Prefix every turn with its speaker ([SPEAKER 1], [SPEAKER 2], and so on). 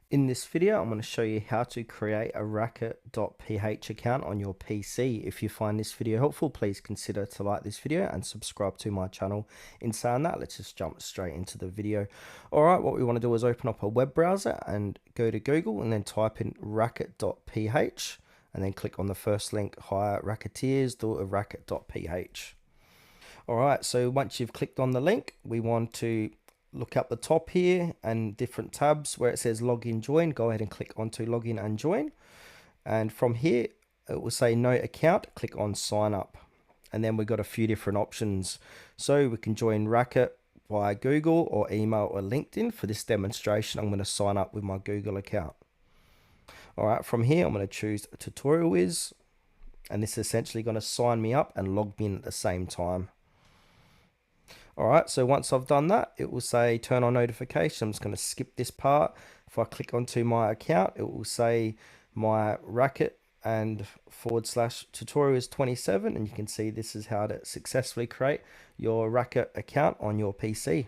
[SPEAKER 1] In this video, I'm going to show you how to create a Raket.ph account on your PC. If you find this video helpful, please consider to like this video and subscribe to my channel. In saying that, let's just jump straight into the video. Alright, what we want to do is open up a web browser and go to Google and then type in Raket.ph and then click on the first link, hire Raketeers, do a Raket.ph. Alright, so once you've clicked on the link, we want to look up the top here and different tabs where it says login join. Go ahead and click onto login and join, and from here it will say no account. Click on sign up, and then we've got a few different options. So we can join Raket via Google or email or LinkedIn. For this demonstration, I'm going to sign up with my Google account. Alright, from here I'm going to choose Tutorial Wiz, and this is essentially going to sign me up and log me in at the same time. Alright, so once I've done that, it will say turn on notifications. I'm just going to skip this part. If I click onto my account, it will say my Raket and /tutorials 27, and you can see this is how to successfully create your Raket account on your PC.